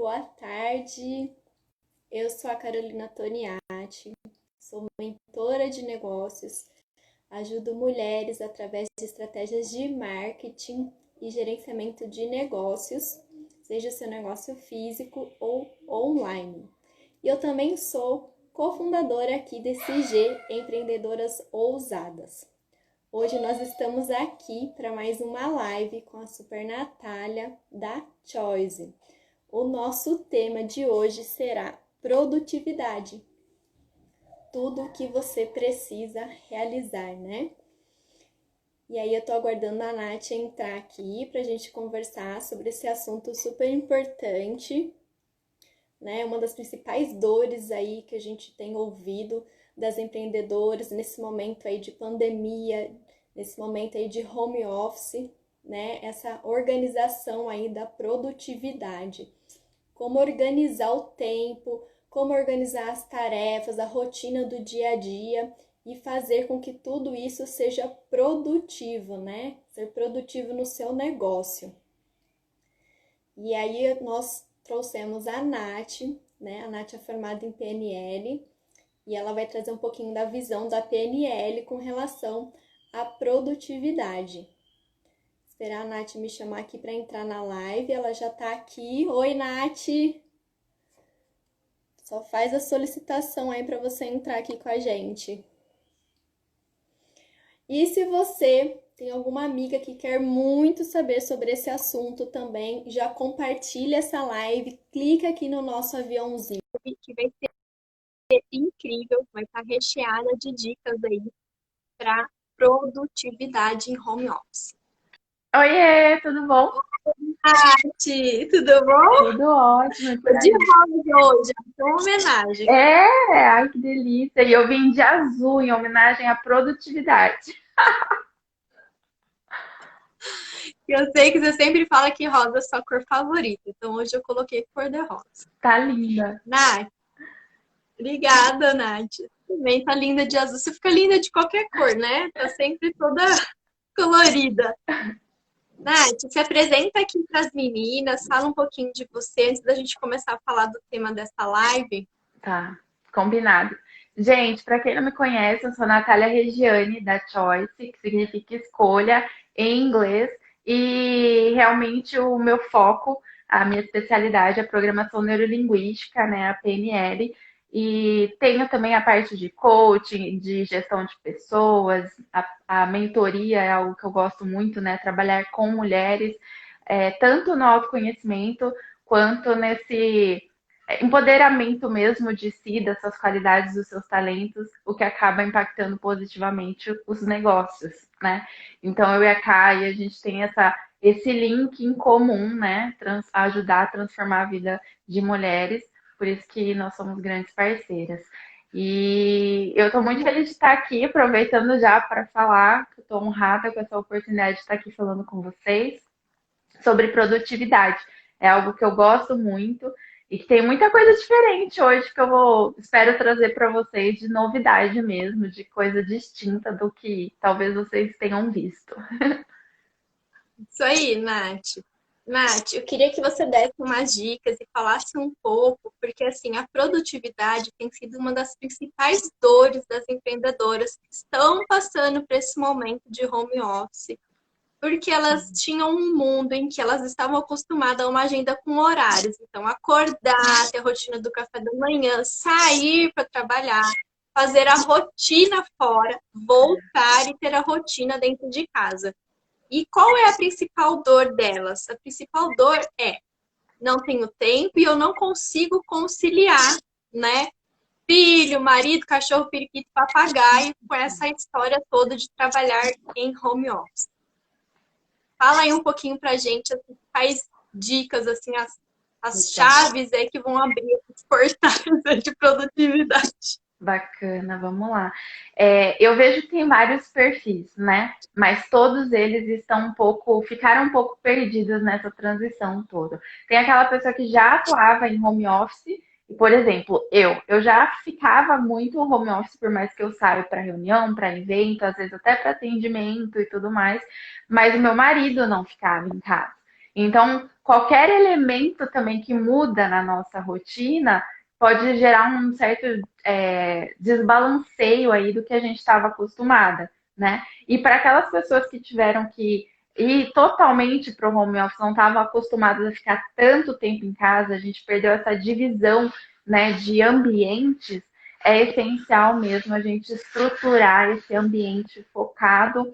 boa tarde. Eu sou a Carolina Toniati, sou mentora de negócios, ajudo mulheres através de estratégias de marketing e gerenciamento de negócios, seja seu negócio físico ou online. E eu também sou cofundadora aqui desse G Empreendedoras Ousadas. Hoje nós estamos aqui para mais uma live com a Super Natália da Choice. O nosso tema de hoje será produtividade. Tudo o que você precisa realizar, né? E aí eu tô aguardando a Nath entrar aqui para a gente conversar sobre esse assunto super importante, né? Uma das principais dores aí que a gente tem ouvido das empreendedoras nesse momento aí de pandemia, nesse momento aí de home office, né? Essa organização aí da produtividade. Como organizar o tempo, como organizar as tarefas, a rotina do dia a dia e fazer com que tudo isso seja produtivo, né? Ser produtivo no seu negócio. E aí nós trouxemos a Nath, né? A Nath é formada em PNL e ela vai trazer um pouquinho da visão da PNL com relação à produtividade. Esperar a Nath me chamar aqui para entrar na live, ela já tá aqui. Oi, Nath! Só faz a solicitação aí para você entrar aqui com a gente. E se você tem alguma amiga que quer muito saber sobre esse assunto também, já compartilha essa live, clica aqui no nosso aviãozinho, que vai ser incrível, vai estar recheada de dicas aí para produtividade em home office. Oiê, tudo bom? Nath, tudo bom? Tudo ótimo. Tô de rosa hoje, uma homenagem. Ai que delícia. E eu vim de azul em homenagem à produtividade. Eu sei que você sempre fala que rosa é sua cor favorita, então hoje eu coloquei cor de rosa. Tá linda. Nath, obrigada, Nath. Também tá linda de azul. Você fica linda de qualquer cor, né? Tá sempre toda colorida. Nath, se apresenta aqui para as meninas, fala um pouquinho de você antes da gente começar a falar do tema dessa live. Tá, combinado. Gente, para quem não me conhece, eu sou Natália Regiane, da Choice, que significa escolha em inglês. E realmente o meu foco, a minha especialidade é programação neurolinguística, né, a PNL. E tenho também a parte de coaching, de gestão de pessoas, a mentoria é algo que eu gosto muito, né, trabalhar com mulheres, tanto no autoconhecimento quanto nesse empoderamento mesmo de si, das suas qualidades, dos seus talentos, o que acaba impactando positivamente os negócios, né? Então, eu e a Kai, a gente tem esse link em comum, né? Ajudar a transformar a vida de mulheres, por isso que nós somos grandes parceiras. E eu estou muito feliz de estar aqui, aproveitando já para falar, que eu estou honrada com essa oportunidade de estar aqui falando com vocês sobre produtividade. É algo que eu gosto muito e que tem muita coisa diferente hoje que espero trazer para vocês de novidade mesmo, de coisa distinta do que talvez vocês tenham visto. Isso aí, Nath. Nath, eu queria que você desse umas dicas e falasse um pouco, porque assim, a produtividade tem sido uma das principais dores das empreendedoras que estão passando por esse momento de home office, porque elas tinham um mundo em que elas estavam acostumadas a uma agenda com horários. Então, acordar, ter a rotina do café da manhã, sair para trabalhar, fazer a rotina fora, voltar e ter a rotina dentro de casa. E qual é a principal dor delas? A principal dor é não tenho tempo e eu não consigo conciliar, né? Filho, marido, cachorro, periquito, papagaio, com essa história toda de trabalhar em home office. Fala aí um pouquinho pra gente as principais dicas, assim, as chaves aí que vão abrir esses portais de produtividade. Bacana, vamos lá. Eu vejo que tem vários perfis, né? Mas todos eles ficaram um pouco perdidos nessa transição toda. Tem aquela pessoa que já atuava em home office, e, por exemplo, eu já ficava muito home office, por mais que eu saia para reunião, para evento, às vezes até para atendimento e tudo mais, mas o meu marido não ficava em casa. Então, qualquer elemento também que muda na nossa rotina pode gerar um certo desbalanceio aí do que a gente estava acostumada, né? E para aquelas pessoas que tiveram que ir totalmente para o home office, não estavam acostumadas a ficar tanto tempo em casa, a gente perdeu essa divisão, né, de ambientes, é essencial mesmo a gente estruturar esse ambiente focado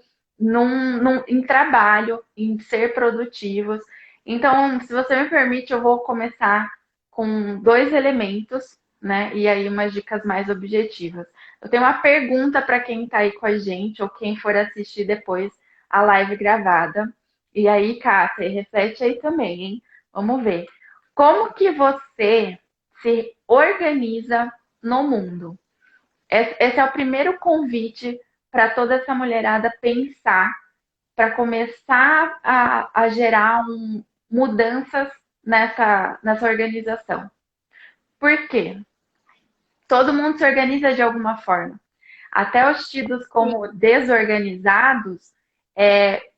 em trabalho, em ser produtivos. Então, se você me permite, eu vou começar com dois elementos, né? E aí umas dicas mais objetivas. Eu tenho uma pergunta para quem está aí com a gente ou quem for assistir depois a live gravada. E aí, Kátia, reflete aí também, hein? Vamos ver. Como que você se organiza no mundo? Esse é o primeiro convite para toda essa mulherada pensar, para começar a gerar mudanças nessa organização. Por quê? Todo mundo se organiza de alguma forma. Até os tidos como desorganizados,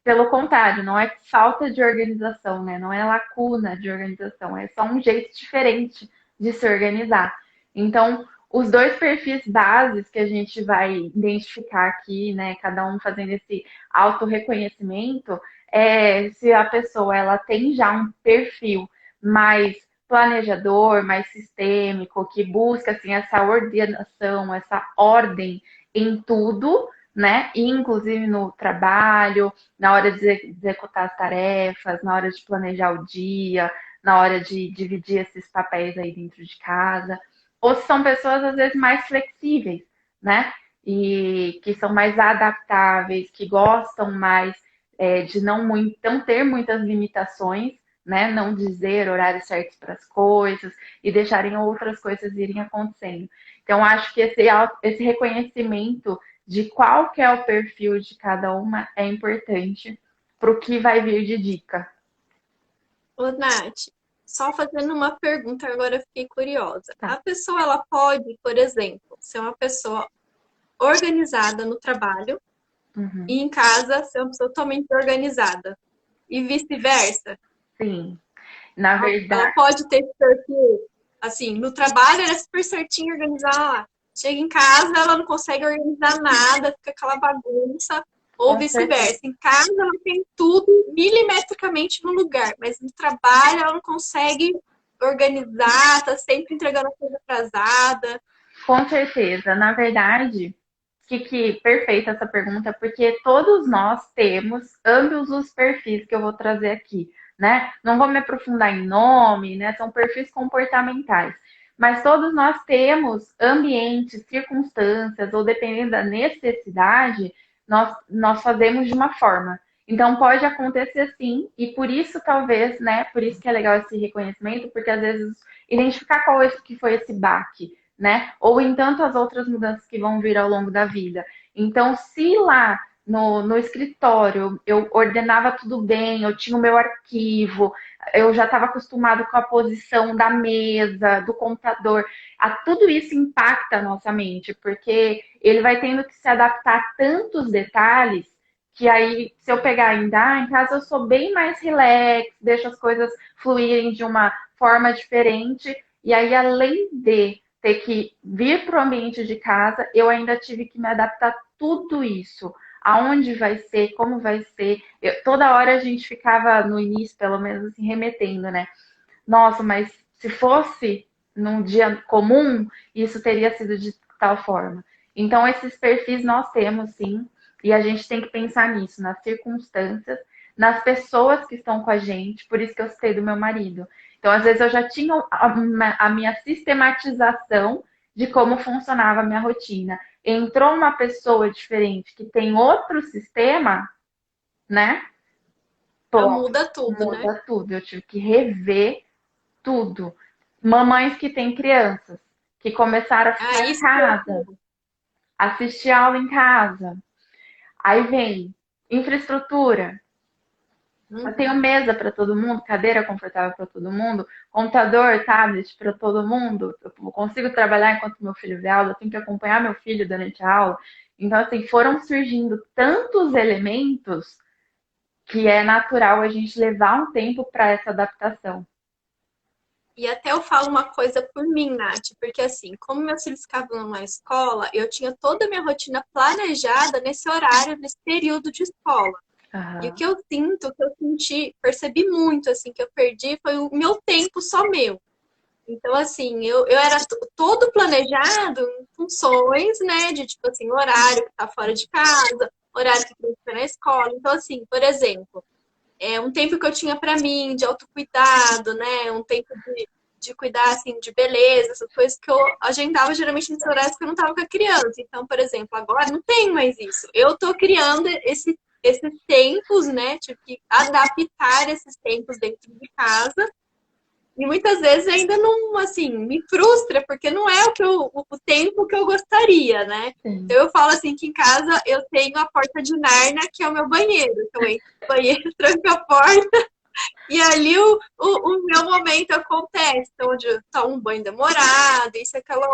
pelo contrário, não é falta de organização, né? Não é lacuna de organização, é só um jeito diferente de se organizar. Então, os dois perfis bases que a gente vai identificar aqui, né? Cada um fazendo esse autorreconhecimento, é se a pessoa ela tem já um perfil mais planejador, mais sistêmico, que busca assim essa ordenação, essa ordem em tudo, né? Inclusive no trabalho, na hora de executar as tarefas, na hora de planejar o dia, na hora de dividir esses papéis aí dentro de casa. Ou se são pessoas às vezes mais flexíveis, né? E que são mais adaptáveis, que gostam mais de não ter muitas limitações, né? Não dizer horários certos para as coisas e deixarem outras coisas irem acontecendo. Então, acho que esse reconhecimento de qual que é o perfil de cada uma é importante para o que vai vir de dica. Ô, Nath, só fazendo uma pergunta, agora eu fiquei curiosa. Tá. A pessoa, ela pode, por exemplo, ser uma pessoa organizada no trabalho Uhum. e em casa ser uma pessoa totalmente organizada. E vice-versa. Sim. Na Ela verdade, pode ter esse perfil, assim, no trabalho ela é super certinha organizar. Chega em casa, ela não consegue organizar nada, fica aquela bagunça, ou com certeza. vice-versa. Em casa ela tem tudo milimetricamente no lugar, mas no trabalho ela não consegue organizar, tá sempre entregando a coisa atrasada. Com certeza. Na verdade, perfeita essa pergunta, porque todos nós temos ambos os perfis que eu vou trazer aqui, né? Não vou me aprofundar em nome, né? São perfis comportamentais. Mas todos nós temos ambientes, circunstâncias, ou dependendo da necessidade, nós fazemos de uma forma. Então pode acontecer sim, e por isso talvez, né? Por isso que é legal esse reconhecimento, porque às vezes identificar qual que foi esse baque, né? Ou em tantas outras mudanças que vão vir ao longo da vida. Então, se lá no escritório eu ordenava tudo bem, eu tinha o meu arquivo, eu já estava acostumado com a posição da mesa, do computador, tudo isso impacta a nossa mente, porque ele vai tendo que se adaptar a tantos detalhes que aí, se eu pegar ainda, em casa eu sou bem mais relax, deixo as coisas fluírem de uma forma diferente, e aí, além de ter que vir para o ambiente de casa, eu ainda tive que me adaptar a tudo isso. Aonde vai ser, como vai ser. Toda hora a gente ficava, no início, pelo menos, assim, remetendo, né? Nossa, mas se fosse num dia comum, isso teria sido de tal forma. Então, esses perfis nós temos, sim, e a gente tem que pensar nisso, nas circunstâncias, nas pessoas que estão com a gente, por isso que eu citei do meu marido. Então, às vezes, eu já tinha a minha sistematização de como funcionava a minha rotina. Entrou uma pessoa diferente que tem outro sistema, né? Já Pô, muda tudo, né? muda tudo. Eu tive que rever tudo. Mamães que têm crianças, que começaram a Ah, ficar em isso que eu casa, assistir aula em casa. Aí vem infraestrutura. Eu tenho Uhum. mesa para todo mundo, cadeira confortável para todo mundo, computador, tablet para todo mundo. Eu consigo trabalhar enquanto meu filho vê aula, eu tenho que acompanhar meu filho durante a aula. Então, assim, foram surgindo tantos elementos que é natural a gente levar um tempo para essa adaptação. E até eu falo uma coisa por mim, Nath, porque assim, como meus filhos ficavam na escola, eu tinha toda a minha rotina planejada nesse horário, nesse período de escola. E o Aham. que eu sinto, o que eu senti, percebi muito, assim, que eu perdi foi o meu tempo só meu. Então, assim, eu era todo planejado em funções, né, de tipo assim, horário que tá fora de casa, horário que tem que estar na escola. Então, assim, por exemplo, um tempo que eu tinha para mim, de autocuidado, né, um tempo de cuidar, assim, de beleza, essas coisas que eu agendava geralmente nos horários que eu não tava com a criança. Então, por exemplo, agora não tem mais isso. Eu tô criando esses tempos, né, tive que adaptar esses tempos dentro de casa e muitas vezes ainda não, assim, me frustra, porque não é o tempo que eu gostaria, né? Sim. Então eu falo assim que em casa eu tenho a porta de Nárnia, que é o meu banheiro. Então eu entro no banheiro, tranco a porta e ali o meu momento acontece. Então, onde tá um banho demorado, isso, aquela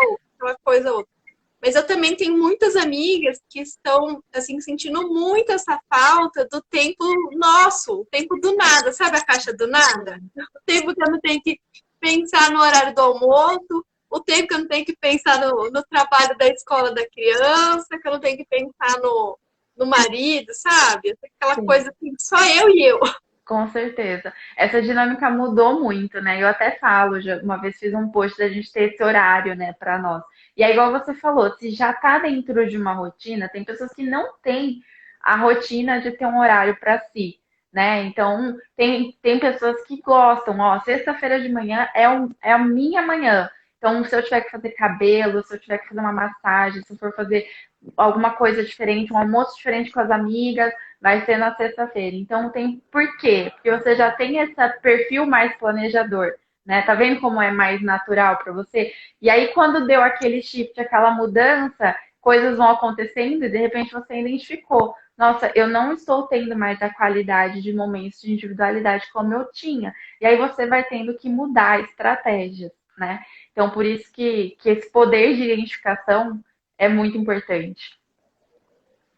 coisa outra. Mas eu também tenho muitas amigas que estão, assim, sentindo muito essa falta do tempo nosso, o tempo do nada, sabe a caixa do nada? O tempo que eu não tenho que pensar no horário do almoço, o tempo que eu não tenho que pensar no trabalho da escola da criança, que eu não tenho que pensar no marido, sabe? Aquela Sim. coisa assim, só eu e eu. Com certeza. Essa dinâmica mudou muito, né? Eu até falo, já, uma vez fiz um post da gente ter esse horário, né, para nós. E aí, igual você falou, se já tá dentro de uma rotina, tem pessoas que não têm a rotina de ter um horário para si, né? Então, tem pessoas que gostam, ó, sexta-feira de manhã é a minha manhã. Então, se eu tiver que fazer cabelo, se eu tiver que fazer uma massagem, se eu for fazer alguma coisa diferente, um almoço diferente com as amigas, vai ser na sexta-feira. Então tem por quê? Porque você já tem esse perfil mais planejador, né? Tá vendo como é mais natural para você? E aí quando deu aquele shift, aquela mudança, coisas vão acontecendo e de repente você identificou, nossa, eu não estou tendo mais a qualidade de momentos de individualidade como eu tinha. E aí você vai tendo que mudar estratégias, né? Então por isso que esse poder de identificação é muito importante.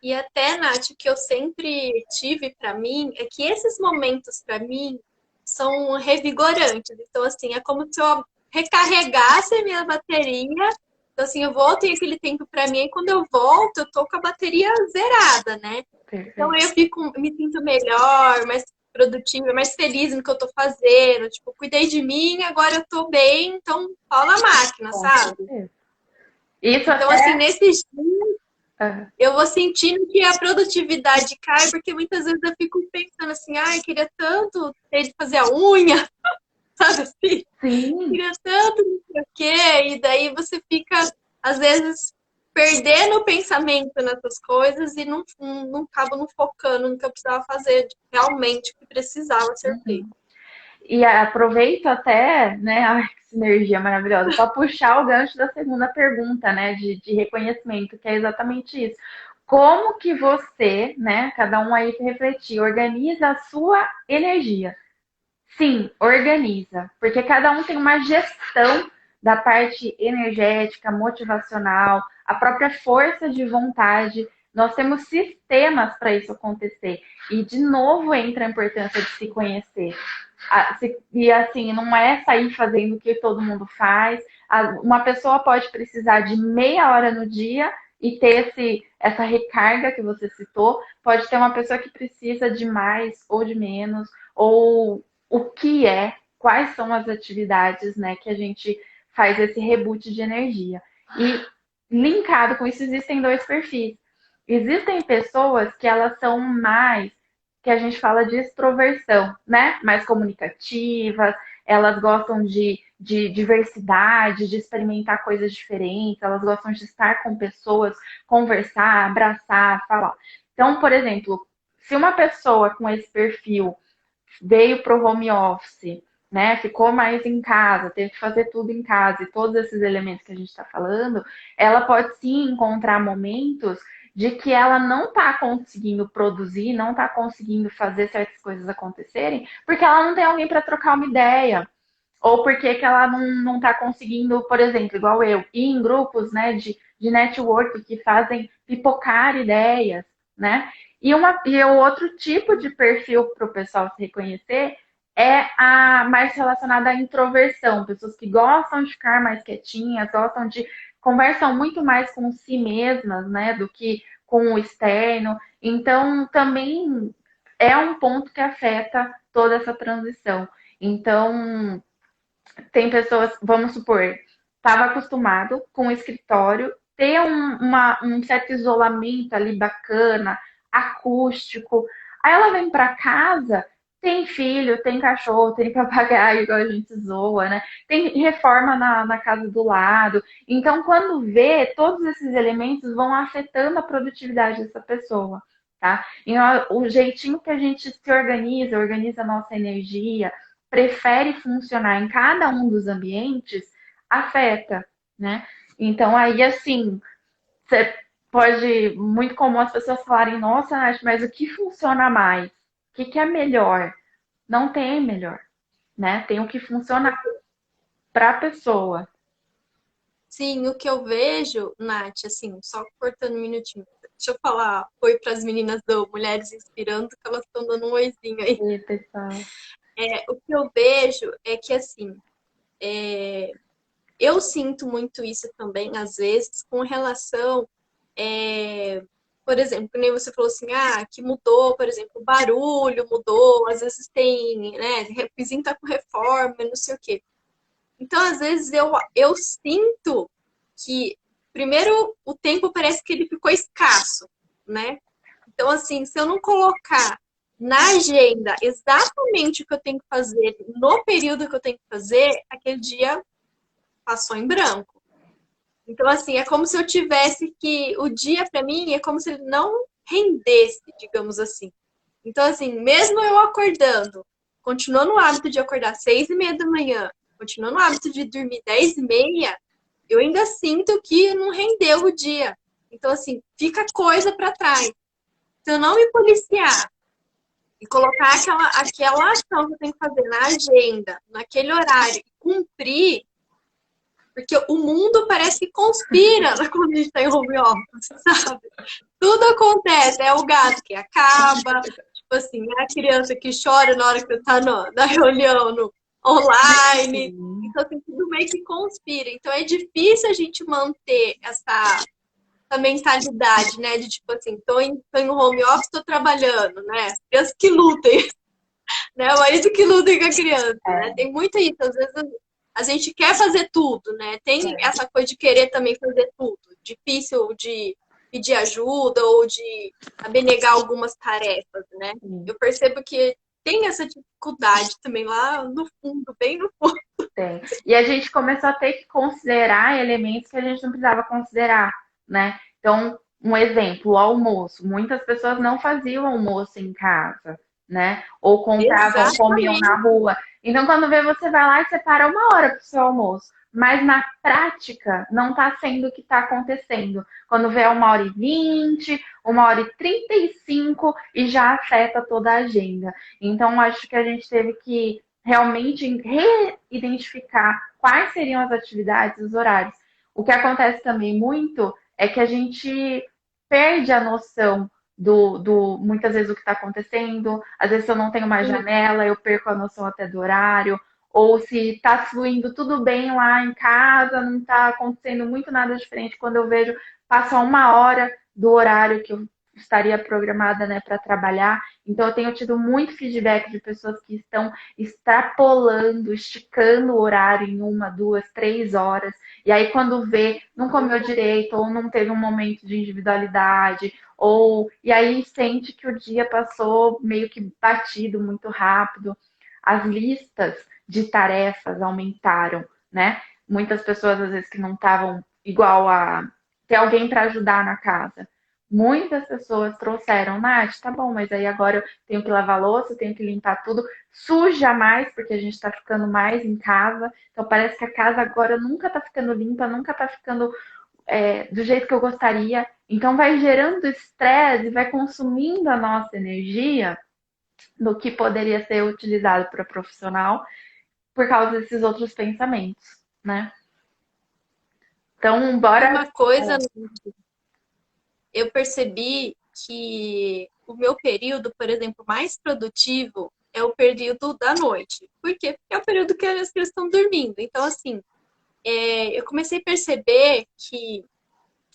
E até, Nath, o que eu sempre tive para mim é que esses momentos para mim são revigorantes. Então, assim, é como se eu recarregasse a minha bateria. Então, assim, eu volto e aquele tempo para mim, e quando eu volto, eu tô com a bateria zerada, né? Então, Perfeito. eu fico, me sinto melhor, mais produtiva, mais feliz no que eu tô fazendo. Tipo, cuidei de mim, agora eu tô bem, então, pau na máquina, Com sabe? certeza. Isso Então, assim, até. nesses Ah, eu vou sentindo que a produtividade cai, porque muitas vezes eu fico pensando assim, ai, queria tanto ter de fazer a unha, sabe assim? sim, Queria tanto, não sei o quê, e daí você fica, às vezes, perdendo o pensamento nessas coisas e não acaba não focando no que eu precisava fazer realmente, o que precisava ser feito. e aproveito até, né, ai, que sinergia maravilhosa, para puxar o gancho da segunda pergunta, né, de reconhecimento, que é exatamente isso. Como que você, né, cada um aí refletir, organiza a sua energia? Sim, organiza, porque cada um tem uma gestão da parte energética, motivacional, a própria força de vontade. Nós temos sistemas para isso acontecer. E, de novo, entra a importância de se conhecer. E, assim, não é sair fazendo o que todo mundo faz. Uma pessoa pode precisar de meia hora no dia e ter essa recarga que você citou. Pode ter uma pessoa que precisa de mais ou de menos, ou o que é, quais são as atividades, né, que a gente faz esse reboot de energia. E linkado com isso existem dois perfis. Existem pessoas que elas são mais, que a gente fala de extroversão, né? Mais comunicativas, elas gostam de diversidade, de experimentar coisas diferentes, elas gostam de estar com pessoas, conversar, abraçar, falar. Então, por exemplo, se uma pessoa com esse perfil veio para o home office, né? Ficou mais em casa, teve que fazer tudo em casa e todos esses elementos que a gente está falando, ela pode sim encontrar momentos de que ela não está conseguindo produzir, não está conseguindo fazer certas coisas acontecerem, porque ela não tem alguém para trocar uma ideia. Ou porque que ela não está conseguindo, por exemplo, igual eu, ir em grupos, né, de network que fazem pipocar ideias, né? E o outro tipo de perfil para o pessoal se reconhecer é a mais relacionada à introversão, pessoas que gostam de ficar mais quietinhas, gostam de conversam muito mais com si mesmas, né, do que com o externo. Então, também é um ponto que afeta toda essa transição. Então, tem pessoas, vamos supor, estava acostumado com o escritório, ter um certo isolamento ali bacana, acústico. Aí ela vem para casa, tem filho, tem cachorro, tem papagaio, igual a gente zoa, né? Tem reforma na casa do lado. Então, quando vê, todos esses elementos vão afetando a produtividade dessa pessoa, tá? E o jeitinho que a gente se organiza, organiza a nossa energia, prefere funcionar em cada um dos ambientes, afeta, né? Então, aí, assim, você pode, muito comum as pessoas falarem, nossa, Nath, mas o que funciona mais? O que é melhor? Não tem melhor, né? Tem o que funciona para a pessoa. Sim, o que eu vejo, Nath, assim, só cortando um minutinho. Deixa eu falar oi para as meninas do Mulheres Inspirando, que elas estão dando um oizinho aí. E, pessoal, O que eu vejo é que, assim, eu sinto muito isso também, às vezes, com relação, é, por exemplo, nem você falou assim, que mudou, por exemplo, o barulho mudou, às vezes tem, né, o vizinho tá com reforma, não sei o quê. Então, às vezes, eu sinto que, primeiro, o tempo parece que ele ficou escasso, né? Então, assim, se eu não colocar na agenda exatamente o que eu tenho que fazer no período que eu tenho que fazer, aquele dia passou em branco. Então, assim, é como se eu tivesse que. O dia, para mim, é como se ele não rendesse, digamos assim. Então, assim, mesmo eu acordando, continuando o hábito de acordar às 6:30 da manhã, continuando o hábito de dormir 10:30, eu ainda sinto que não rendeu o dia. Então, assim, fica coisa para trás. Se eu não me policiar e colocar aquela ação que eu tenho que fazer na agenda, naquele horário, e cumprir, porque o mundo parece que conspira quando a gente está em home office, sabe? Tudo acontece. É o gato que acaba, tipo assim, é a criança que chora na hora que você tá na reunião online. Então, assim, tudo meio que conspira. Então, é difícil a gente manter essa mentalidade, né? De tipo assim, tô em home office, tô trabalhando, né? As crianças que lutem, né? O marido que luta com a criança, né? Tem muito isso. Às vezes a gente quer fazer tudo, né? Tem essa coisa de querer também fazer tudo. Difícil de pedir ajuda ou de abnegar algumas tarefas, né? Eu percebo que tem essa dificuldade também lá no fundo, bem no fundo. tem. E a gente começou a ter que considerar elementos que a gente não precisava considerar, né? Então, um exemplo, o almoço. Muitas pessoas não faziam almoço em casa, né? Ou compravam, comiam Exatamente. na rua. Então, quando vê, você vai lá e separa uma hora para o seu almoço. Mas na prática, não está sendo o que está acontecendo. Quando vê 1h20, 1h35 e já afeta toda a agenda. Então, acho que a gente teve que realmente reidentificar quais seriam as atividades, os horários. O que acontece também muito é que a gente perde a noção muitas vezes o que está acontecendo. Às vezes, se eu não tenho uma janela, eu perco a noção até do horário. Ou se está fluindo tudo bem lá em casa, não está acontecendo muito nada diferente. Quando eu vejo, passa uma hora do horário que eu estaria programada, né, para trabalhar. Então, eu tenho tido muito feedback de pessoas que estão extrapolando, esticando o horário em 1, 2, 3 horas. E aí, quando vê, não comeu direito, ou não teve um momento de individualidade, e aí sente que o dia passou meio que batido, muito rápido. As listas de tarefas aumentaram, né? Muitas pessoas, às vezes, que não estavam igual a ter alguém para ajudar na casa. Muitas pessoas trouxeram, Nath, tá bom, mas aí agora eu tenho que lavar louça, tenho que limpar tudo, suja mais, porque a gente está ficando mais em casa, então parece que a casa agora nunca está ficando limpa, nunca está ficando do jeito que eu gostaria, então vai gerando estresse, vai consumindo a nossa energia do que poderia ser utilizado para profissional por causa desses outros pensamentos, né? Então, E bora. uma coisa, eu percebi que o meu período, por exemplo, mais produtivo é o período da noite. Por quê? Porque é o período que as crianças estão dormindo. Então, assim, eu comecei a perceber que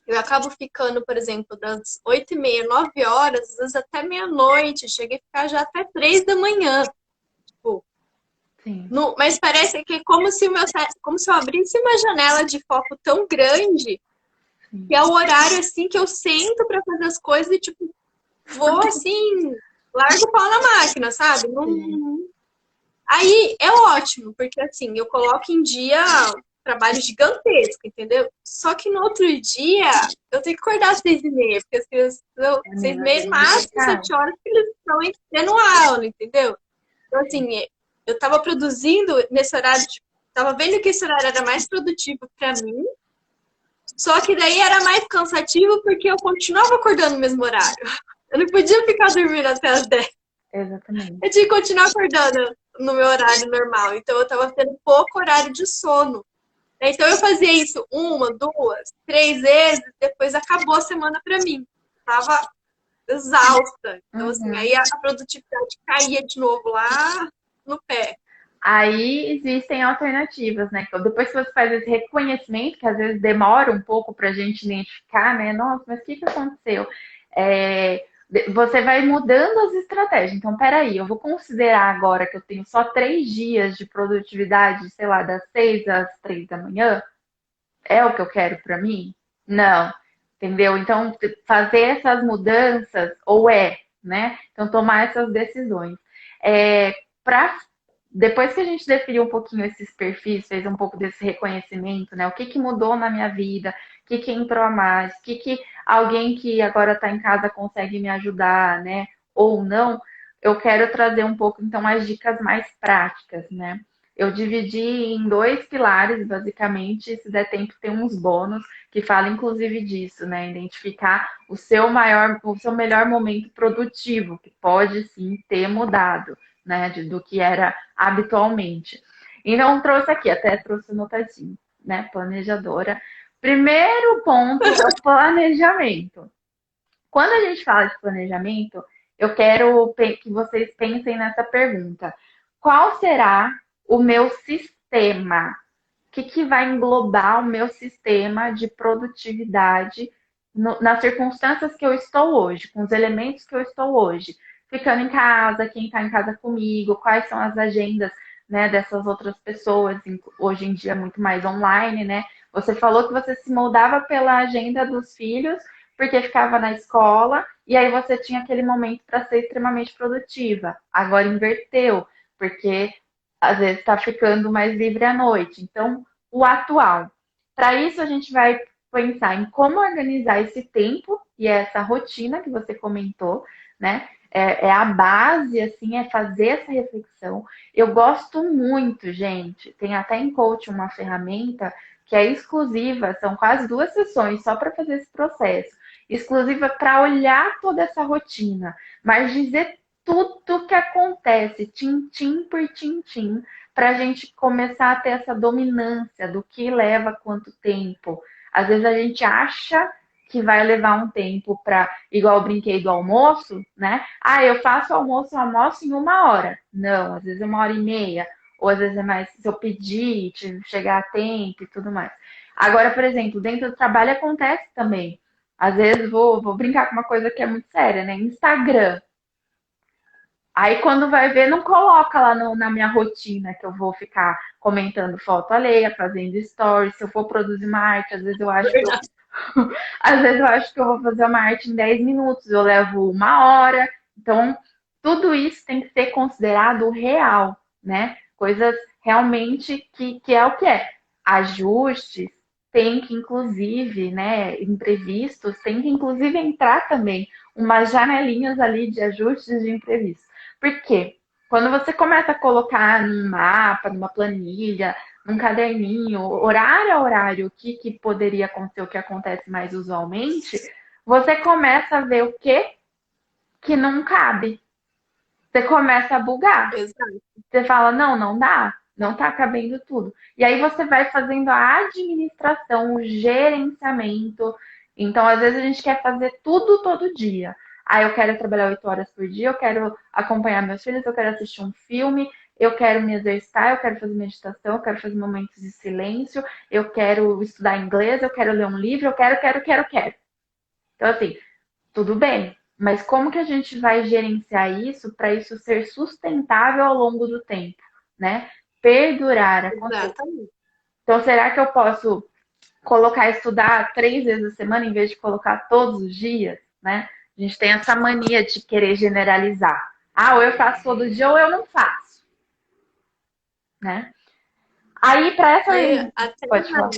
eu acabo ficando, por exemplo, das 8h30, 9 horas, às vezes até meia-noite. Cheguei a ficar já até 3 da manhã. Tipo, Sim, mas parece que é como se eu abrisse uma janela de foco tão grande sim. que é o horário assim que eu sento para fazer as coisas e tipo vou assim, largo o pau na máquina, sabe? Sim. Aí é ótimo, porque assim, eu coloco em dia trabalho gigantesco, entendeu? Só que no outro dia eu tenho que acordar às 6h30, porque as crianças, seis e Amiga, meia, bem máximo complicado. 7 horas que eles estão tendo aula, entendeu? Então, assim, eu tava produzindo nesse horário, tava vendo que esse horário era mais produtivo para mim, só que daí era mais cansativo porque eu continuava acordando no mesmo horário. Eu não podia ficar dormindo até as 10. Exatamente. Eu tinha que continuar acordando no meu horário normal. Então eu tava tendo pouco horário de sono. Então eu fazia isso 1, 2, 3 vezes, depois acabou a semana para mim. Tava exausta. Então, assim, Uhum. aí a produtividade caía de novo lá no pé. Aí existem alternativas, né? Que depois que você faz esse reconhecimento, que às vezes demora um pouco para a gente identificar, né? Nossa, mas o que aconteceu? Você vai mudando as estratégias. Então, peraí, eu vou considerar agora que eu tenho só 3 dias de produtividade, sei lá, das 6 às 3 da manhã. É o que eu quero para mim? Não, entendeu? Então, fazer essas mudanças, ou né? Então, tomar essas decisões. Para depois que a gente definiu um pouquinho esses perfis, fez um pouco desse reconhecimento, né? O que mudou na minha vida, o que entrou a mais, o que alguém que agora está em casa consegue me ajudar, né? Ou não, eu quero trazer um pouco, então, as dicas mais práticas, né? Eu dividi em 2 pilares, basicamente, se der tempo tem uns bônus que fala inclusive disso, né? Identificar o seu melhor momento produtivo, que pode sim ter mudado, né? Do que era habitualmente. Então, trouxe aqui, até trouxe anotadinho, né? Planejadora. Primeiro ponto é o planejamento. Quando a gente fala de planejamento, eu quero que vocês pensem nessa pergunta: qual será o meu sistema? O que vai englobar o meu sistema de produtividade nas circunstâncias que eu estou hoje, com os elementos que eu estou hoje? Ficando em casa, quem está em casa comigo, quais são as agendas, né, dessas outras pessoas, hoje em dia muito mais online, né? Você falou que você se moldava pela agenda dos filhos, porque ficava na escola, e aí você tinha aquele momento para ser extremamente produtiva. Agora inverteu, porque às vezes está ficando mais livre à noite. Então, o atual. Para isso, a gente vai pensar em como organizar esse tempo e essa rotina que você comentou, né? É a base, assim, é fazer essa reflexão. Eu gosto muito, gente. Tem até em coach uma ferramenta que é exclusiva, são quase 2 sessões só para fazer esse processo. Exclusiva para olhar toda essa rotina, mas dizer tudo que acontece, tintim por tintim, para a gente começar a ter essa dominância do que leva quanto tempo. Às vezes a gente acha que vai levar um tempo para, igual eu brinquei do almoço, né? Ah, eu faço almoço em 1 hora. Não, às vezes é 1 hora e meia, ou às vezes é mais se eu pedir, chegar a tempo e tudo mais. Agora, por exemplo, dentro do trabalho acontece também. Às vezes vou brincar com uma coisa que é muito séria, né? Instagram. Aí quando vai ver, não coloca lá na minha rotina que eu vou ficar comentando foto alheia, fazendo stories. Se eu for produzir uma arte, às vezes eu acho que eu vou fazer uma arte em 10 minutos, eu levo 1 hora. Então, tudo isso tem que ser considerado real, né? Coisas realmente que é o que é. Ajustes tem que, inclusive, né? Imprevistos, tem que, inclusive, entrar também umas janelinhas ali de ajustes de imprevistos. Por quê? Quando você começa a colocar num mapa, numa planilha, num caderninho, horário a horário, o que poderia acontecer, o que acontece mais usualmente, você começa a ver o que não cabe. Você começa a bugar. Exato. Você fala, não, não dá, não tá cabendo tudo. E aí você vai fazendo a administração, o gerenciamento. Então, às vezes, a gente quer fazer tudo todo dia. Ah, eu quero trabalhar 8 horas por dia, eu quero acompanhar meus filhos, eu quero assistir um filme, eu quero me exercitar, eu quero fazer meditação, eu quero fazer momentos de silêncio, eu quero estudar inglês, eu quero ler um livro, eu quero. Então, assim, tudo bem, mas como que a gente vai gerenciar isso para isso ser sustentável ao longo do tempo, né? Perdurar, acontecer. Exatamente. Então, será que eu posso colocar estudar 3 vezes a semana em vez de colocar todos os dias, né? A gente tem essa mania de querer generalizar. Ah, ou eu faço todo dia ou eu não faço, né? Aí, para essa... Aí, até Pode falar.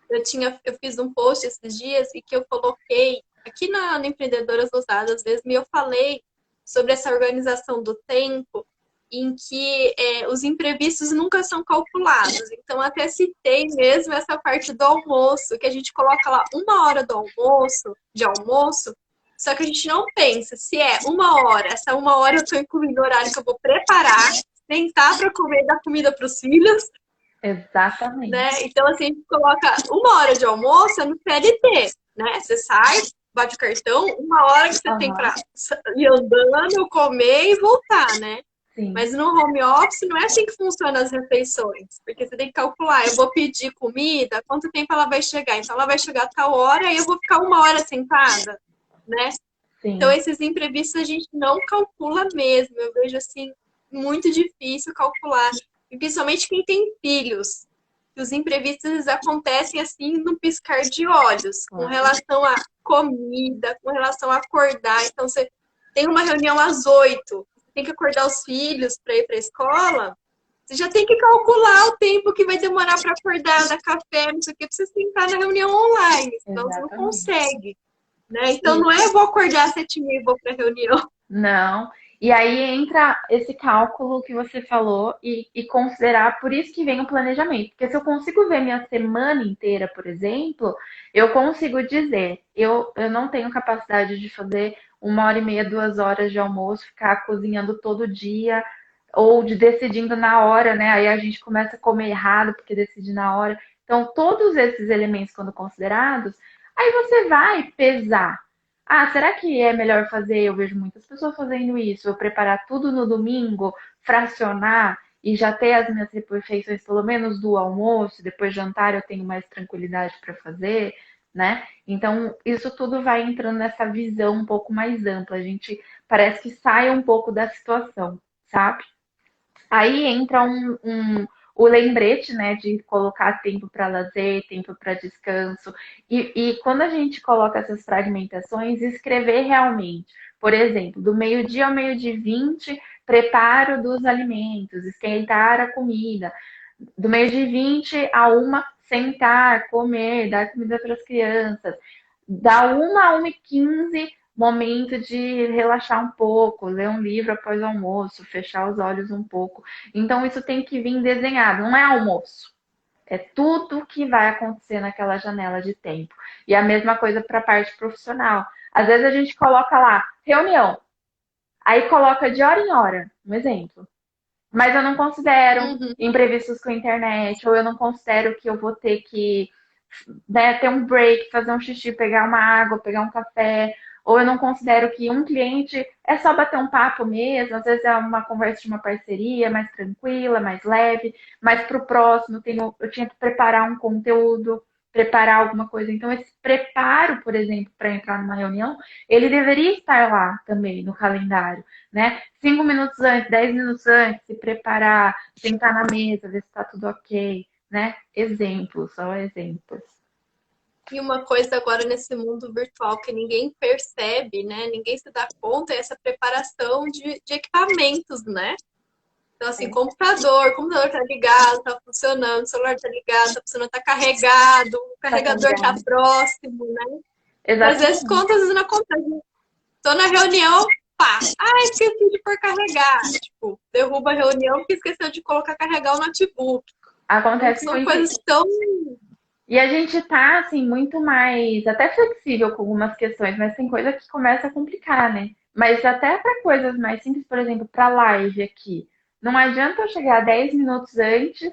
eu fiz um post esses dias e que eu coloquei aqui no Empreendedoras Ousadas mesmo, e eu falei sobre essa organização do tempo em que os imprevistos nunca são calculados. Então, até citei mesmo essa parte do almoço, que a gente coloca lá 1 hora de almoço, só que a gente não pensa se é 1 hora, essa 1 hora eu estou incluindo o horário que eu vou preparar, sentar para comer, dar comida para os filhos, Exatamente. né? Então, assim, a gente coloca 1 hora de almoço no CLT, né? Você sai, bate o cartão, 1 hora que você tem para ir andando, comer e voltar, né? Sim. Mas no home office não é assim que funcionam as refeições, porque você tem que calcular, eu vou pedir comida, quanto tempo ela vai chegar? Então ela vai chegar a tal hora e eu vou ficar 1 hora sentada, né? Sim. Então esses imprevistos a gente não calcula mesmo, eu vejo assim, muito difícil calcular, e principalmente quem tem filhos, que os imprevistos acontecem assim no piscar de olhos, com relação a comida, com relação a acordar, então você tem uma reunião às 8, tem que acordar os filhos para ir para a escola, você já tem que calcular o tempo que vai demorar para acordar, dar café, não sei o que, para você sentar na reunião online, senão você não consegue. Né? Então, não é eu vou acordar às 7h30 e vou para a reunião. Não. E aí entra esse cálculo que você falou e considerar, por isso que vem o planejamento. Porque se eu consigo ver minha semana inteira, por exemplo, eu consigo dizer, eu não tenho capacidade de fazer 1 hora e meia, 2 horas de almoço, ficar cozinhando todo dia, ou de decidindo na hora, né? Aí a gente começa a comer errado porque decide na hora. Então, todos esses elementos, quando considerados, aí você vai pesar. Ah, será que é melhor fazer? Eu vejo muitas pessoas fazendo isso. Eu preparar tudo no domingo, fracionar e já ter as minhas refeições, pelo menos do almoço, depois jantar eu tenho mais tranquilidade para fazer, né? Então, isso tudo vai entrando nessa visão um pouco mais ampla. A gente parece que sai um pouco da situação, sabe? Aí entra o lembrete, né, de colocar tempo para lazer, tempo para descanso. E quando a gente coloca essas fragmentações, escrever realmente. Por exemplo, do meio-dia ao meio-dia e 20, preparo dos alimentos, esquentar a comida. Do meio-dia e 20 a 1, sentar, comer, dar comida para as crianças. Da 1 a 1h15, momento de relaxar um pouco, ler um livro após o almoço, fechar os olhos um pouco. Então, isso tem que vir desenhado, não é almoço. É tudo que vai acontecer naquela janela de tempo. E a mesma coisa para a parte profissional. Às vezes a gente coloca lá, reunião. Aí coloca de hora em hora, um exemplo. Mas eu não considero imprevistos com a internet, ou eu não considero que eu vou ter que, né, ter um break, fazer um xixi, pegar uma água, pegar um café, ou eu não considero que um cliente é só bater um papo mesmo, às vezes é uma conversa de uma parceria mais tranquila, mais leve, mas para o próximo eu tinha que preparar um conteúdo, preparar alguma coisa. Então, esse preparo, por exemplo, para entrar numa reunião, ele deveria estar lá também no calendário, né? 5 minutos antes, 10 minutos antes, se preparar, sentar na mesa, ver se está tudo ok, né? Exemplos, só exemplos. E uma coisa agora nesse mundo virtual que ninguém percebe, né? Ninguém se dá conta é essa preparação de equipamentos, né? Então, assim, computador tá ligado, tá funcionando, o celular tá ligado, tá funcionando, tá carregado, o carregador tá próximo, né? Exatamente. Às vezes, quantas vezes não acontece? Tô na reunião, pá, esqueci de pôr carregar. Tipo, derruba a reunião porque esqueceu de carregar o notebook. Acontece São muito. coisas tão... E a gente tá, assim, muito mais, até flexível com algumas questões, mas tem coisa que começa a complicar, né? Mas até para coisas mais simples, por exemplo, para live aqui. Não adianta eu chegar 10 minutos antes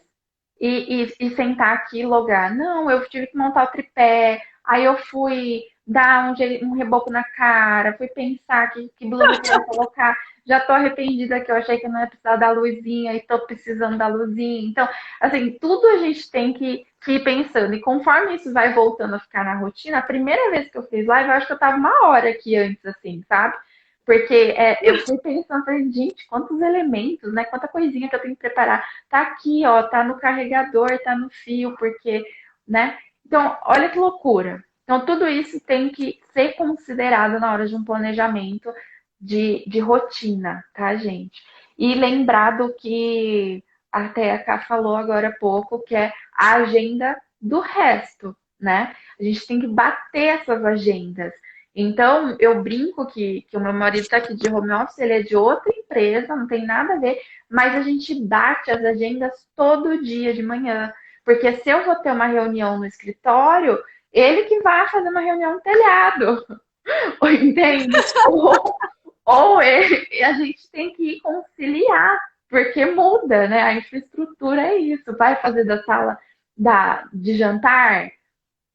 e sentar aqui e logar. Não, eu tive que montar o tripé, aí eu fui dar um reboco na cara, fui pensar que blusa que eu ia colocar. Já tô arrependida que eu achei que não ia precisar da luzinha e tô precisando da luzinha. Então, assim, tudo a gente tem que ir pensando. E conforme isso vai voltando a ficar na rotina, a primeira vez que eu fiz live, eu acho que eu tava uma hora aqui antes, assim, sabe? Porque eu fui pensando, falei, gente, quantos elementos, né? Quanta coisinha que eu tenho que preparar. Tá aqui, ó, tá no carregador, tá no fio, porque, né? Então, olha que loucura. Então, tudo isso tem que ser considerado na hora de um planejamento de rotina, tá, gente? E lembrado que até a Ká falou agora há pouco, que é a agenda do resto, né? A gente tem que bater essas agendas. Então, eu brinco que o meu marido está aqui de home office, ele é de outra empresa, não tem nada a ver, mas a gente bate as agendas todo dia de manhã. Porque se eu vou ter uma reunião no escritório, ele que vai fazer uma reunião no telhado, entende? Ou a gente tem que conciliar, porque muda, né? A infraestrutura é isso. Vai fazer da sala de jantar,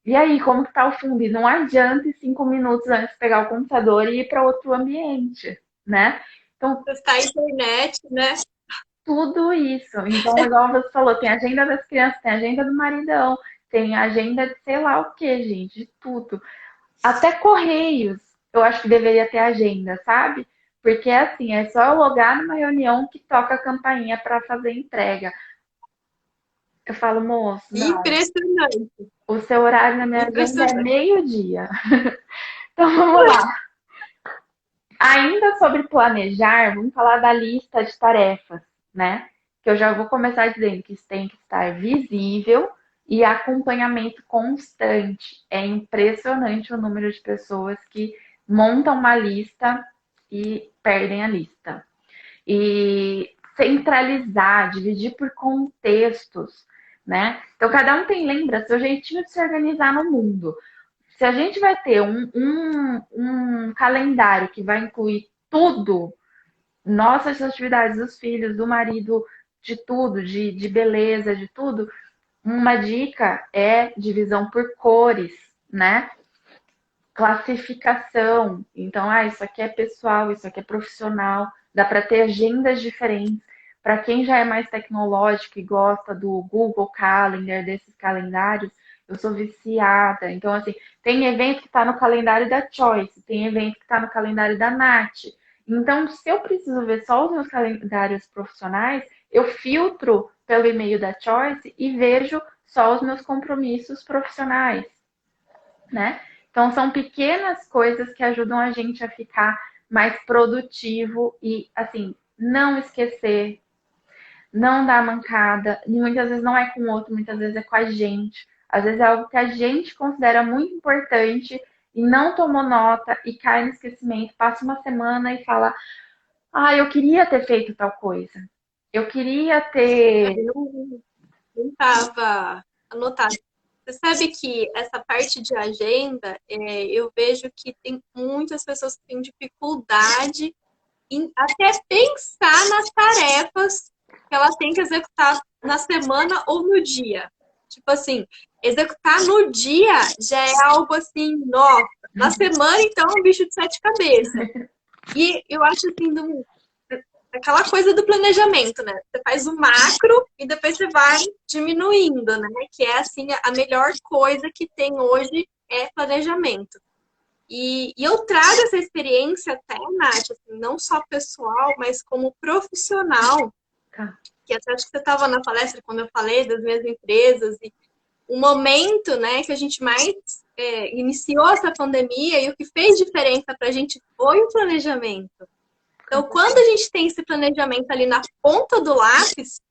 e aí, como que tá o fundo? E não adianta em 5 minutos antes pegar o computador e ir para outro ambiente, né? Então, Testar a internet, né? tudo isso. Então, igual você falou, tem a agenda das crianças, tem a agenda do maridão, tem a agenda de sei lá o que, gente, de tudo. Até Correios, eu acho que deveria ter agenda, sabe? Porque assim, é só eu logar numa reunião que toca a campainha para fazer entrega. Eu falo, moço, não, Impressionante. o seu horário na minha agenda é Impressionante. meio-dia. Então vamos lá. Ainda sobre planejar, vamos falar da lista de tarefas, né? Que eu já vou começar dizendo que isso tem que estar visível e acompanhamento constante. É impressionante o número de pessoas que montam uma lista e perdem a lista. E centralizar, dividir por contextos, né? Então, cada um lembra, seu jeitinho de se organizar no mundo. Se a gente vai ter um calendário que vai incluir tudo, nossas atividades, dos filhos, do marido, de tudo, de beleza, de tudo, uma dica é divisão por cores, né? Classificação. Então, isso aqui é pessoal, isso aqui é profissional. Dá para ter agendas diferentes. Para quem já é mais tecnológico e gosta do Google Calendar, desses calendários, eu sou viciada. Então, assim, tem evento que está no calendário da Choice, tem evento que está no calendário da Nath. Então, se eu preciso ver só os meus calendários profissionais, eu filtro pelo e-mail da Choice e vejo só os meus compromissos profissionais, né? Então, são pequenas coisas que ajudam a gente a ficar mais produtivo e, assim, não esquecer, não dar mancada. E muitas vezes não é com o outro, muitas vezes é com a gente. Às vezes é algo que a gente considera muito importante e não tomou nota e cai no esquecimento. Passa uma semana e fala: ah, eu queria ter feito tal coisa. Eu queria ter. Não estava anotado. Você sabe que essa parte de agenda, eu vejo que tem muitas pessoas que têm dificuldade em até pensar nas tarefas que ela tem que executar na semana ou no dia. Tipo assim, executar no dia já é algo assim, nossa. Na semana, então, é um bicho de sete cabeças. E eu acho assim, aquela coisa do planejamento, né? Você faz o macro e depois você vai diminuindo, né? Que é assim, a melhor coisa que tem hoje é planejamento. E eu trago essa experiência até, Nath, assim, não só pessoal, mas como profissional. Tá. Que até acho que você estava na palestra quando eu falei das minhas empresas. E o momento, né, que a gente mais iniciou essa pandemia e o que fez diferença para a gente foi o planejamento. Então, quando a gente tem esse planejamento ali na ponta do lápis,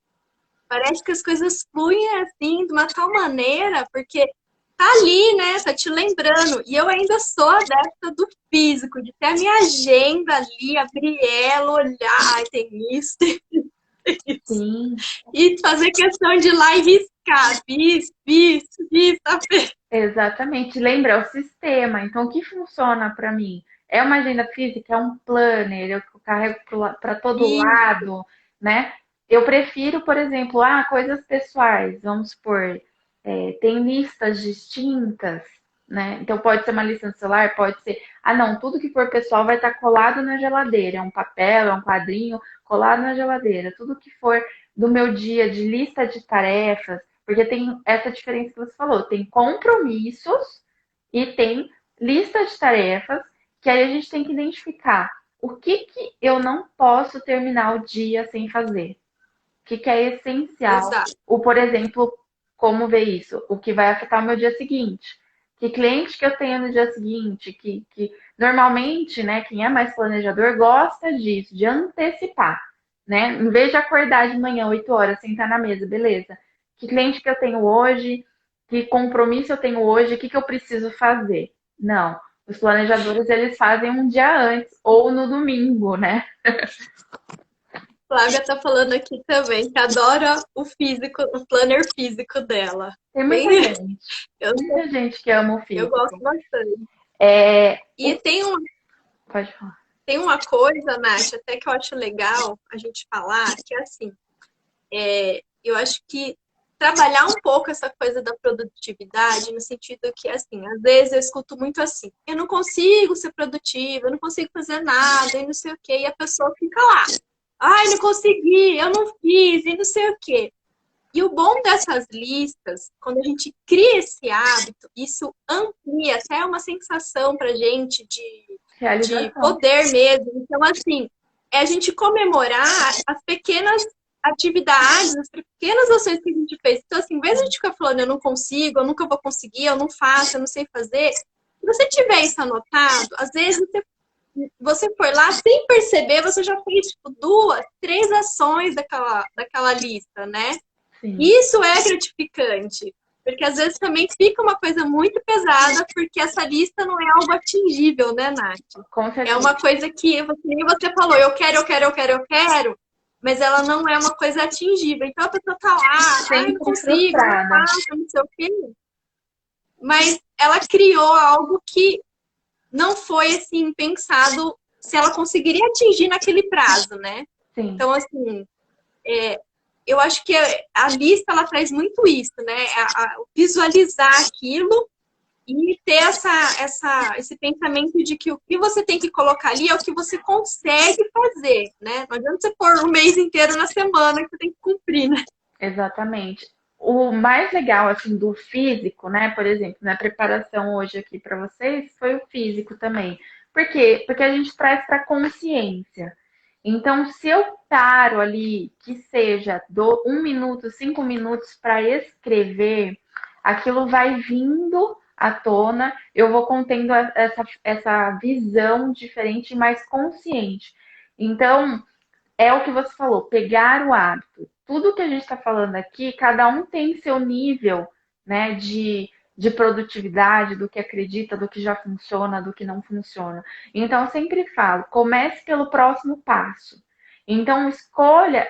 parece que as coisas fluem assim de uma tal maneira, porque tá ali, né? Tá te lembrando. E eu ainda sou adepta do físico, de ter a minha agenda ali, abrir ela, olhar, ai, tem isso, tem isso. Sim. E fazer questão de ir lá e riscar. Bis, tá feito. Exatamente. Lembra, é o sistema. Então, o que funciona para mim? É uma agenda física, é um planner, eu carrego para todo lado, né? Eu prefiro, por exemplo, coisas pessoais, vamos supor, tem listas distintas, né? Então pode ser uma lista no celular, pode ser, ah não, tudo que for pessoal vai estar colado na geladeira, é um papel, é um quadrinho colado na geladeira, tudo que for do meu dia de lista de tarefas, porque tem essa diferença que você falou, tem compromissos e tem lista de tarefas, que aí a gente tem que identificar o que que eu não posso terminar o dia sem fazer, o que que é essencial, Exato. ou por exemplo, como ver isso? O que vai afetar o meu dia seguinte. Que cliente que eu tenho no dia seguinte, que normalmente, né, quem é mais planejador gosta disso, de antecipar, né? Em vez de acordar de manhã, 8 horas, sentar na mesa, beleza. Que cliente que eu tenho hoje, que compromisso eu tenho hoje, o que que eu preciso fazer? Não. Os planejadores, eles fazem um dia antes, ou no domingo, né? Flávia tá falando aqui também que adora o físico, o planner físico dela. Tem muita Bem, gente, eu, muita gente que ama o eu gosto físico. bastante. É, E pode falar. tem uma coisa, Nath, até que eu acho legal a gente falar, que é assim, eu acho que trabalhar um pouco essa coisa da produtividade, no sentido que, assim, às vezes eu escuto muito assim, eu não consigo ser produtiva, eu não consigo fazer nada, e não sei o quê, e a pessoa fica lá, ai, não consegui, eu não fiz, e não sei o quê. E o bom dessas listas, quando a gente cria esse hábito, isso amplia até uma sensação pra gente de Realização. poder mesmo. Então, assim, é a gente comemorar as pequenas atividades, as pequenas ações que a gente fez. Então, assim, em vez de a gente ficar falando, eu não consigo, eu nunca vou conseguir, eu não faço, eu não sei fazer, se você tiver isso anotado, às vezes você foi lá sem perceber, você já fez tipo 2, 3 ações daquela lista, né? Sim, Isso é gratificante, porque às vezes também fica uma coisa muito pesada, porque essa lista não é algo atingível, né, Nath? com É certeza. uma coisa que, nem você falou, eu quero, eu quero, eu quero, eu quero, mas ela não é uma coisa atingível. Então a pessoa tá lá, ah, não Sempre consigo, não frustrada. faço, não sei o quê. Mas ela criou algo que não foi, assim, pensado se ela conseguiria atingir naquele prazo, né? Sim, Então, assim, eu acho que a lista ela traz muito isso, né? Visualizar aquilo e ter esse pensamento de que o que você tem que colocar ali é o que você consegue fazer, né? Não adianta você pôr o mês inteiro na semana que você tem que cumprir, né? exatamente. O mais legal, assim, do físico, né? Por exemplo, na preparação hoje aqui para vocês, foi o físico também. Por quê? Porque a gente traz para consciência. Então, se eu paro ali, que seja, dou 1 minuto, 5 minutos para escrever, aquilo vai vindo à tona, eu vou contendo essa visão diferente e mais consciente. Então, é o que você falou, pegar o hábito. Tudo que a gente está falando aqui, cada um tem seu nível, né, de produtividade, do que acredita, do que já funciona, do que não funciona. Então, eu sempre falo, comece pelo próximo passo. Então, escolha.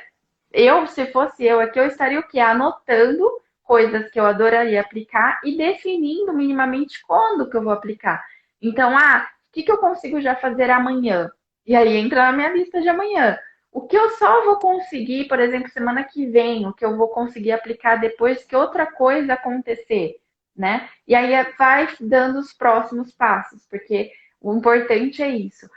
Se fosse eu aqui, eu estaria o quê? Anotando coisas que eu adoraria aplicar e definindo minimamente quando que eu vou aplicar. Então, o que que eu consigo já fazer amanhã? E aí entra na minha lista de amanhã. O que eu só vou conseguir, por exemplo, semana que vem, o que eu vou conseguir aplicar depois que outra coisa acontecer, né? E aí vai dando os próximos passos, porque o importante é isso.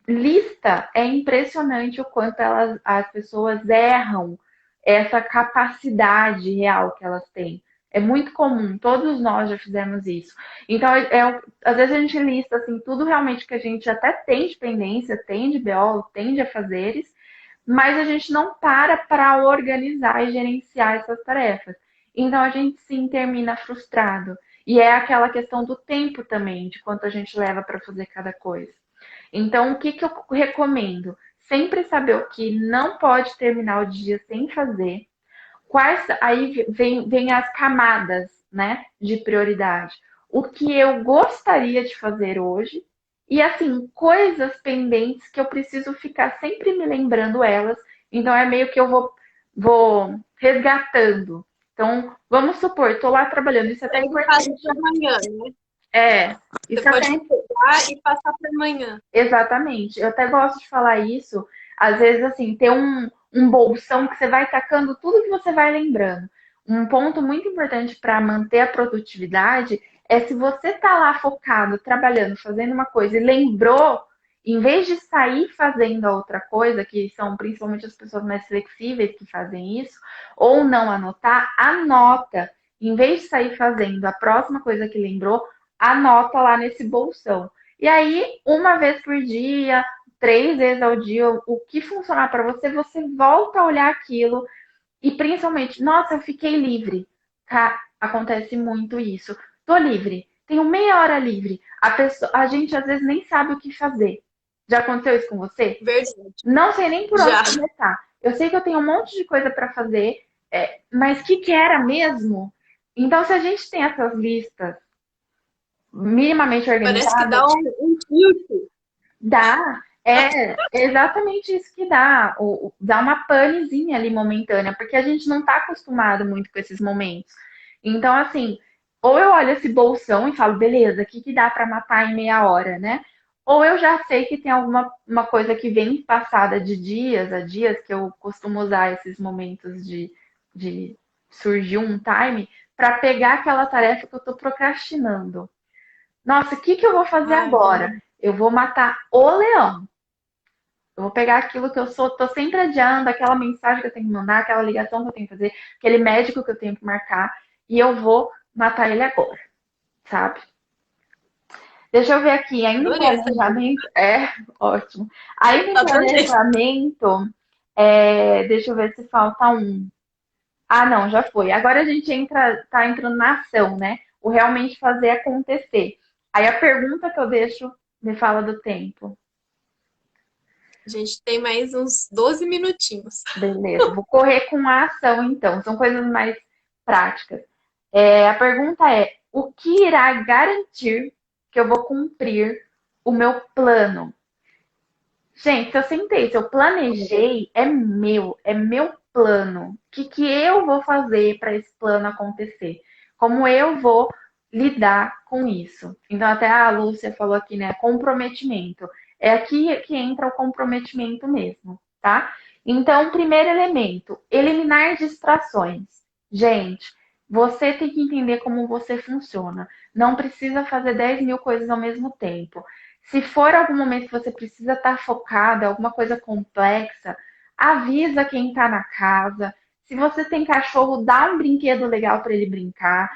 Lista é impressionante o quanto as pessoas erram essa capacidade real que elas têm. É muito comum, todos nós já fizemos isso. Então, às vezes a gente lista assim, tudo realmente que a gente até tem de pendência, tem de BO, tem de afazeres, mas a gente não para organizar e gerenciar essas tarefas. Então a gente sim termina frustrado. E é aquela questão do tempo também, de quanto a gente leva para fazer cada coisa. Então, o que que eu recomendo? Sempre saber o que não pode terminar o dia sem fazer. Aí vem as camadas, né, de prioridade. O que eu gostaria de fazer hoje e assim, coisas pendentes que eu preciso ficar sempre me lembrando elas. Então é meio que eu vou resgatando. Então, vamos supor, estou lá trabalhando, isso é até Aí você passa importante. para amanhã, né? É, Você isso até pode pegar e passar para amanhã. exatamente. Eu até gosto de falar isso. Às vezes, assim, ter um bolsão que você vai tacando tudo que você vai lembrando. Um ponto muito importante para manter a produtividade É se você tá lá focado, trabalhando, fazendo uma coisa e lembrou, em vez de sair fazendo a outra coisa, que são principalmente as pessoas mais flexíveis que fazem isso, ou não anotar, anota. Em vez de sair fazendo a próxima coisa que lembrou, anota lá nesse bolsão. E aí, uma vez por dia, 3 vezes ao dia, o que funcionar para você, você volta a olhar aquilo e principalmente, nossa, eu fiquei livre. Tá? Acontece muito isso. Tô livre, tenho meia hora livre. A gente às vezes nem sabe o que fazer. Já aconteceu isso com você? Verdade. Não sei nem por Já. onde começar. Eu sei que eu tenho um monte de coisa para fazer, mas o que era mesmo? Então, se a gente tem essas listas minimamente Parece que organizadas, dá um tilt. dá. É exatamente isso que dá. Dá uma panezinha ali momentânea, porque a gente não tá acostumado muito com esses momentos. Então, assim, ou eu olho esse bolsão e falo, beleza, o que que dá para matar em meia hora, né? Ou eu já sei que tem alguma uma coisa que vem passada de dias a dias, que eu costumo usar esses momentos de surgir um time, para pegar aquela tarefa que eu tô procrastinando. Nossa, o que que eu vou fazer Ai, agora? Eu vou matar o leão. Eu vou pegar aquilo que eu tô sempre adiando, aquela mensagem que eu tenho que mandar, aquela ligação que eu tenho que fazer, aquele médico que eu tenho que marcar, e eu vou matar ele agora, sabe? Deixa eu ver aqui, ainda em adorei essa dica. planejamento. É, ótimo. Ainda em Adorei. planejamento, deixa eu ver se falta um. Ah, não, já foi. Agora a gente tá entrando na ação, né? O realmente fazer acontecer. Aí a pergunta que eu deixo me fala do tempo. A gente tem mais uns 12 minutinhos. Beleza, vou correr com a ação então. São coisas mais práticas. A pergunta é: o que irá garantir que eu vou cumprir o meu plano? Gente, se eu sentei, se eu planejei, é meu plano. O que que eu vou fazer para esse plano acontecer? Como eu vou lidar com isso? Então, até a Lúcia falou aqui, né? Comprometimento. É aqui que entra o comprometimento mesmo, tá? Então, primeiro elemento, eliminar distrações. Gente, você tem que entender como você funciona. Não precisa fazer 10 mil coisas ao mesmo tempo. Se for algum momento que você precisa estar focada, alguma coisa complexa, avisa quem está na casa. Se você tem cachorro, dá um brinquedo legal para ele brincar.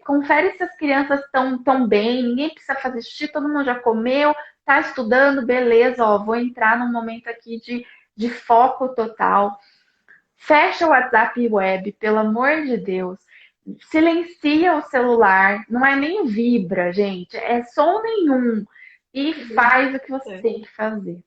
Confere se as crianças estão tão bem, ninguém precisa fazer xixi, todo mundo já comeu, está estudando, beleza, ó, vou entrar num momento aqui de foco total. Fecha o WhatsApp web, pelo amor de Deus. Silencia o celular, não é nem vibra, gente, é som nenhum. E faz o que você É. tem que fazer,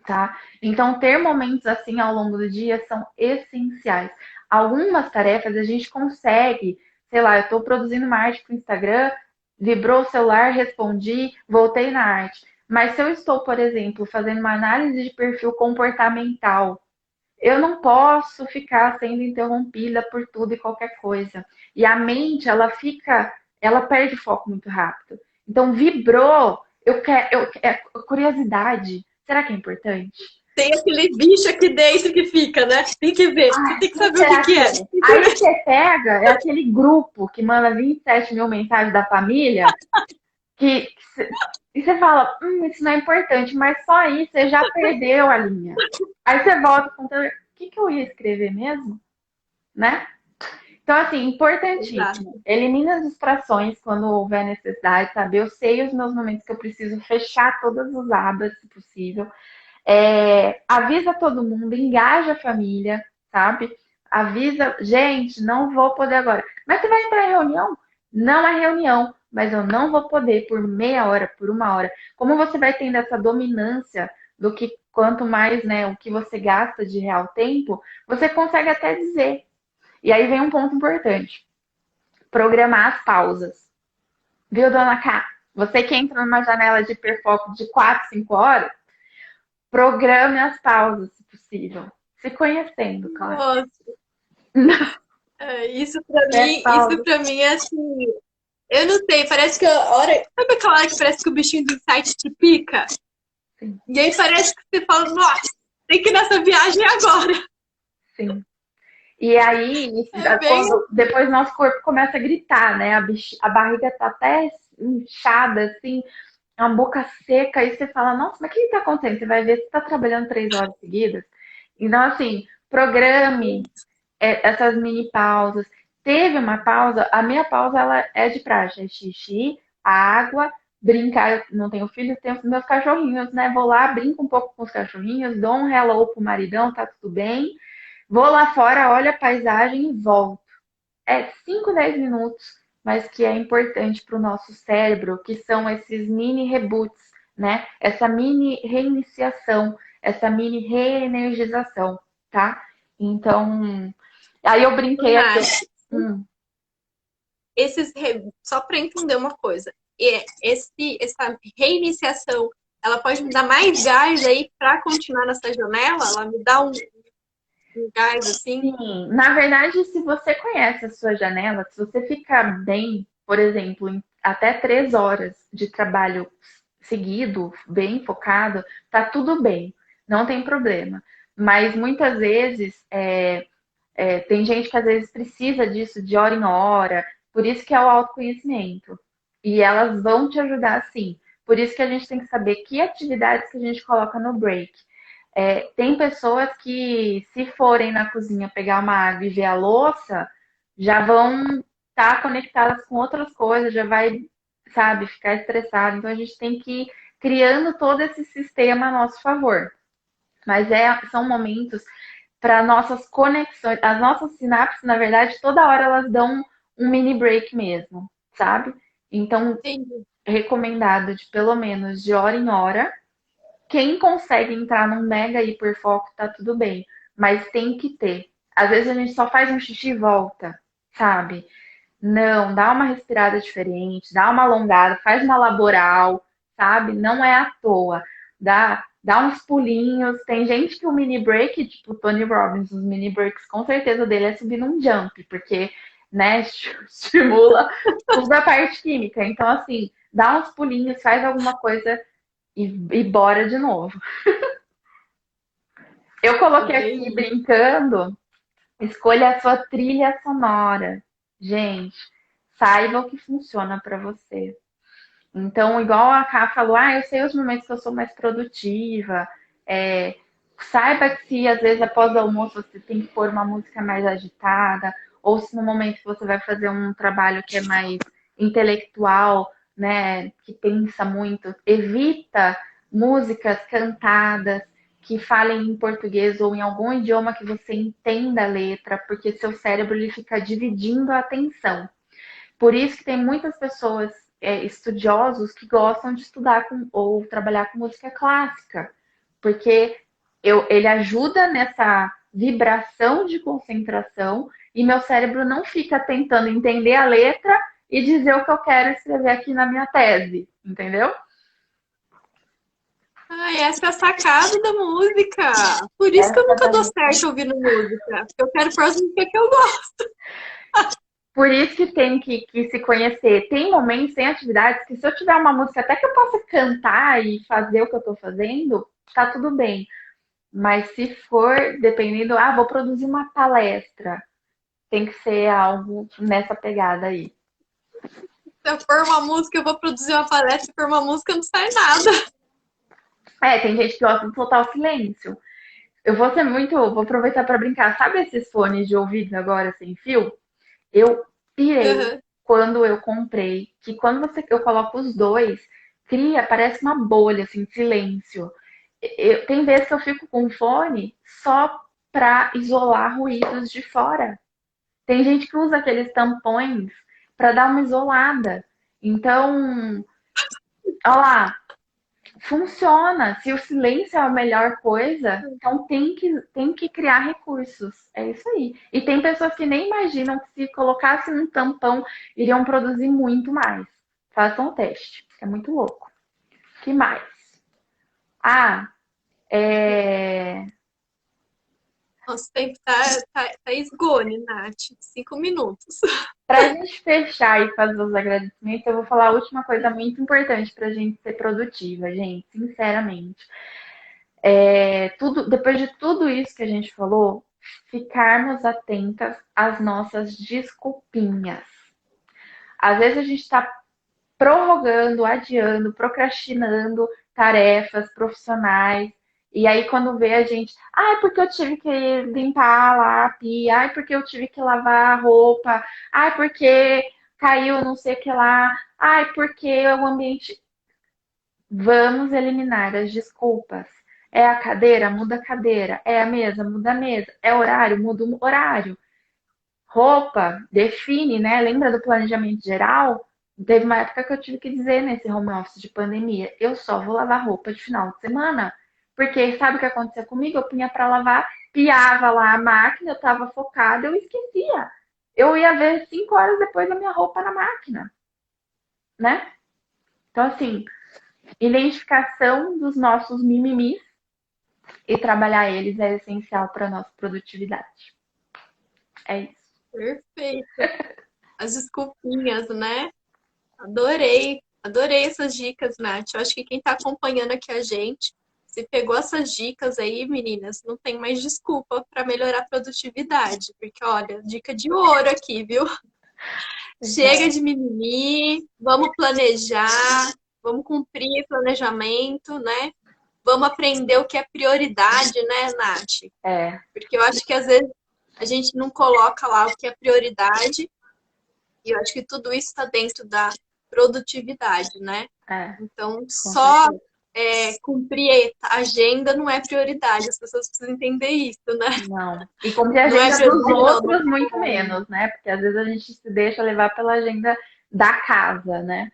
tá? Então, ter momentos assim ao longo do dia são essenciais. Algumas tarefas a gente consegue, sei lá, eu estou produzindo uma arte para o Instagram, vibrou o celular, respondi, voltei na arte. Mas se eu estou, por exemplo, fazendo uma análise de perfil comportamental, eu não posso ficar sendo interrompida por tudo e qualquer coisa. E a mente, ela perde foco muito rápido. Então, vibrou, curiosidade. Será que é importante? Tem aquele bicho aqui dentro que fica, né? Tem que ver. Você Ai, tem que saber o será que que é. é? Aí você pega, é aquele grupo que manda 27 mil mensagens da família, e você fala, isso não é importante, mas só aí você já perdeu a linha. Aí você volta com o que eu ia escrever mesmo? Né? Então, assim, Exato. importantíssimo. Elimina as distrações quando houver necessidade, sabe? Eu sei os meus momentos que eu preciso fechar todas as abas, se possível. Avisa todo mundo, engaja a família, sabe? Avisa, gente, não vou poder agora. Mas você vai entrar em reunião? Não é reunião, mas eu não vou poder por meia hora, por uma hora. Como você vai tendo essa dominância do que quanto mais, né, o que você gasta de real tempo, você consegue até dizer. E aí vem um ponto importante: programar as pausas. Viu, dona K? Você que entra numa janela de hiperfoco de 4, 5 horas, programe as pausas, se possível. Se conhecendo, claro. Nossa, Peço pausa. isso pra mim é assim. Eu não sei, parece que a hora. Sabe aquela hora que parece que o bichinho do insight te pica? Sim, E aí parece que você fala, nossa, tem que ir nessa viagem agora. sim. E aí, É bem. quando, depois nosso corpo começa a gritar, né? A barriga tá até inchada, assim, a boca seca, aí você fala, nossa, mas o que tá acontecendo? Você vai ver se tá trabalhando 3 horas seguidas. Então, assim, programe essas mini pausas. Teve uma pausa, a minha pausa ela é de praxe, é xixi, água, brincar. Eu não tenho filhos, tenho meus cachorrinhos, né? Vou lá, brinco um pouco com os cachorrinhos, dou um hello pro maridão, tá tudo bem. Vou lá fora, olho a paisagem e volto. É 5, 10 minutos, mas que é importante para o nosso cérebro, que são esses mini reboots, né? Essa mini reiniciação, essa mini reenergização, tá? Então, aí eu brinquei aqui. Nath, Hum, só para entender uma coisa, essa reiniciação, ela pode me dar mais gás aí para continuar nessa janela? Ela me dá um gás assim? sim, na verdade, se você conhece a sua janela, se você ficar bem, por exemplo, em até 3 horas de trabalho seguido, bem focado, tá tudo bem, não tem problema. Mas muitas vezes tem gente que às vezes precisa disso de hora em hora, por isso que é o autoconhecimento. E elas vão te ajudar sim. Por isso que a gente tem que saber que atividades que a gente coloca no break. Tem pessoas que, se forem na cozinha pegar uma água e ver a louça, já vão estar conectadas com outras coisas, já vai, sabe, ficar estressado. Então a gente tem que ir criando todo esse sistema a nosso favor. Mas são momentos para nossas conexões, as nossas sinapses, na verdade, toda hora elas dão um mini break mesmo, sabe? Então, Entendi. recomendado de pelo menos de hora em hora. Quem consegue entrar num mega hiperfoco, tá tudo bem. Mas tem que ter. Às vezes a gente só faz um xixi e volta, sabe? Não, dá uma respirada diferente, dá uma alongada, faz uma laboral, sabe? Não é à toa. Dá uns pulinhos. Tem gente que o mini break, tipo o Tony Robbins, os mini breaks, com certeza dele é subir num jump, porque, né, estimula toda a parte química. Então, assim, dá uns pulinhos, faz alguma coisa e bora de novo. Eu coloquei aqui Entendi. brincando, escolha a sua trilha sonora. Gente, saiba o que funciona para você. Então, igual a Ká falou, eu sei os momentos que eu sou mais produtiva. É, saiba que se às vezes após o almoço você tem que pôr uma música mais agitada, ou se no momento que você vai fazer um trabalho que é mais intelectual, né, que pensa muito, evita músicas cantadas que falem em português ou em algum idioma que você entenda a letra, porque seu cérebro ele fica dividindo a atenção. Por isso que tem muitas pessoas, estudiosos, que gostam de estudar ou trabalhar com música clássica, porque ele ajuda nessa vibração de concentração e meu cérebro não fica tentando entender a letra e dizer o que eu quero escrever aqui na minha tese, entendeu? Essa é a sacada da música. Por isso que eu nunca dou certo ouvindo música. Porque eu quero pôr as músicas que eu gosto. Por isso que tem que se conhecer. Tem momentos, tem atividades que se eu tiver uma música até que eu possa cantar e fazer o que eu tô fazendo, tá tudo bem. Mas se for, dependendo, vou produzir uma palestra, tem que ser algo nessa pegada aí. Se eu for uma música, eu vou produzir uma palestra. Se for uma música, não sai nada. Tem gente que gosta de soltar o silêncio. Vou aproveitar para brincar. Sabe esses fones de ouvido agora sem fio? Eu pirei Uhum. quando eu comprei, que quando eu coloco os dois, parece uma bolha, assim, silêncio. Tem vezes que eu fico com o fone só para isolar ruídos de fora. Tem gente que usa aqueles tampões para dar uma isolada. Então, olha lá, funciona. Se o silêncio é a melhor coisa, então tem que criar recursos. É isso aí. E tem pessoas que nem imaginam que se colocassem um tampão, iriam produzir muito mais. Façam o teste. É muito louco. Que mais? Ah, é... Nosso tempo tá esgone, Nath. 5 minutos. Para a gente fechar e fazer os agradecimentos, eu vou falar a última coisa muito importante para a gente ser produtiva, gente, sinceramente. Depois de tudo isso que a gente falou, ficarmos atentas às nossas desculpinhas. Às vezes a gente está prorrogando, adiando, procrastinando tarefas profissionais. E aí, quando vê a gente, ai, porque eu tive que limpar lá a pia, ai, porque eu tive que lavar a roupa, ai, porque caiu não sei o que lá, ai, porque o ambiente. Vamos eliminar as desculpas. É a cadeira? Muda a cadeira. É a mesa? Muda a mesa. É horário? Muda o horário. Roupa, define, né? Lembra do planejamento geral? Teve uma época que eu tive que dizer nesse home office de pandemia, eu só vou lavar roupa de final de semana. Porque sabe o que acontecia comigo? Eu punha para lavar, piava lá a máquina, eu estava focada, eu esquecia. Eu ia ver 5 horas depois a minha roupa na máquina, né? Então, assim, identificação dos nossos mimimis e trabalhar eles é essencial para a nossa produtividade. É isso. Perfeito. As desculpinhas, né? Adorei. Adorei essas dicas, Nath. Eu acho que quem está acompanhando aqui a gente, se pegou essas dicas aí, meninas, não tem mais desculpa para melhorar a produtividade. Porque, olha, dica de ouro aqui, viu? Chega de mimimi, vamos planejar, vamos cumprir o planejamento, né? Vamos aprender o que é prioridade, né, Nath? É, Porque eu acho que às vezes a gente não coloca lá o que é prioridade, e eu acho que tudo isso está dentro da produtividade, né? é, Então, com só certeza. cumprir a agenda não é prioridade, as pessoas precisam entender isso, né? Não. E cumprir a Não é agenda dos prioridade, não. outros, muito menos, né? Porque às vezes a gente se deixa levar pela agenda da casa, né?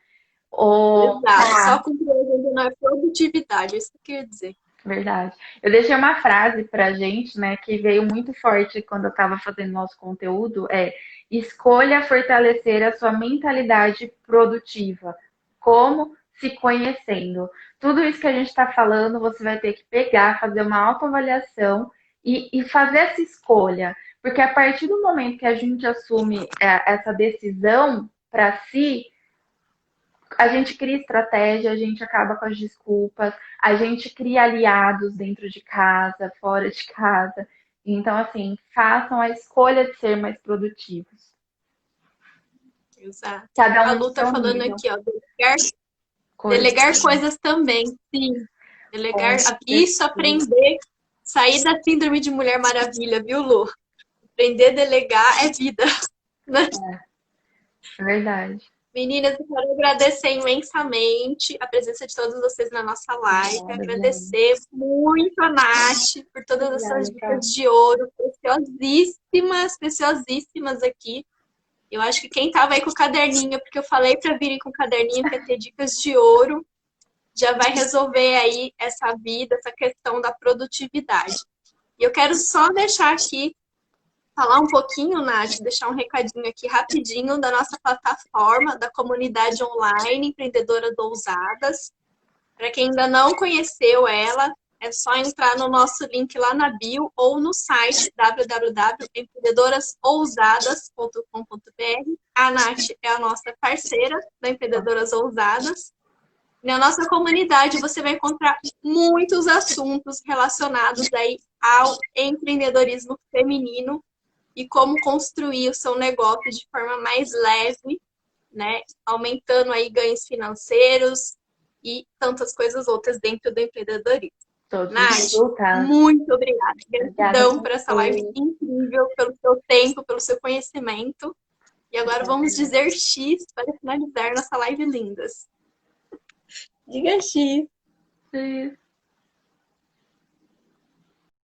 Ou, Exato, só cumprir a agenda não é produtividade, é isso que eu queria dizer. verdade. Eu deixei uma frase pra gente, né, que veio muito forte quando eu estava fazendo nosso conteúdo, escolha fortalecer a sua mentalidade produtiva. Como? Se conhecendo. Tudo isso que a gente está falando, você vai ter que pegar, fazer uma autoavaliação e fazer essa escolha. Porque a partir do momento que a gente assume essa decisão para si, a gente cria estratégia, a gente acaba com as desculpas, a gente cria aliados dentro de casa, fora de casa. Então, assim, façam a escolha de ser mais produtivos. Exato. Cada A um no Lu tá seu falando nível. aqui, ó, delegar coisas também, sim. Delegar, isso, aprender, sair da síndrome de Mulher Maravilha, viu, Lu? Aprender a delegar é vida, né? É verdade. Meninas, eu quero agradecer imensamente a presença de todos vocês na nossa live. Obrigada, Agradecer muito a Nath por todas essas dicas de ouro, preciosíssimas, preciosíssimas aqui. Eu acho que quem tava aí com o caderninho, porque eu falei para virem com o caderninho que ia ter dicas de ouro, já vai resolver aí essa vida, essa questão da produtividade. E eu quero só deixar aqui, falar um pouquinho, Nath, deixar um recadinho aqui rapidinho da nossa plataforma, da comunidade online Empreendedoras Ousadas. Para quem ainda não conheceu ela, é só entrar no nosso link lá na bio ou no site www.empreendedorasousadas.com.br. A Nath é a nossa parceira da Empreendedoras Ousadas. Na nossa comunidade você vai encontrar muitos assuntos relacionados aí ao empreendedorismo feminino e como construir o seu negócio de forma mais leve, né? Aumentando aí ganhos financeiros e tantas coisas outras dentro do empreendedorismo. Todos os Nath, resultados. muito obrigada. Obrigada Gratidão a por essa live você. incrível, pelo seu tempo, pelo seu conhecimento. E agora vamos dizer X para finalizar nossa live lindas. Diga X. Sim.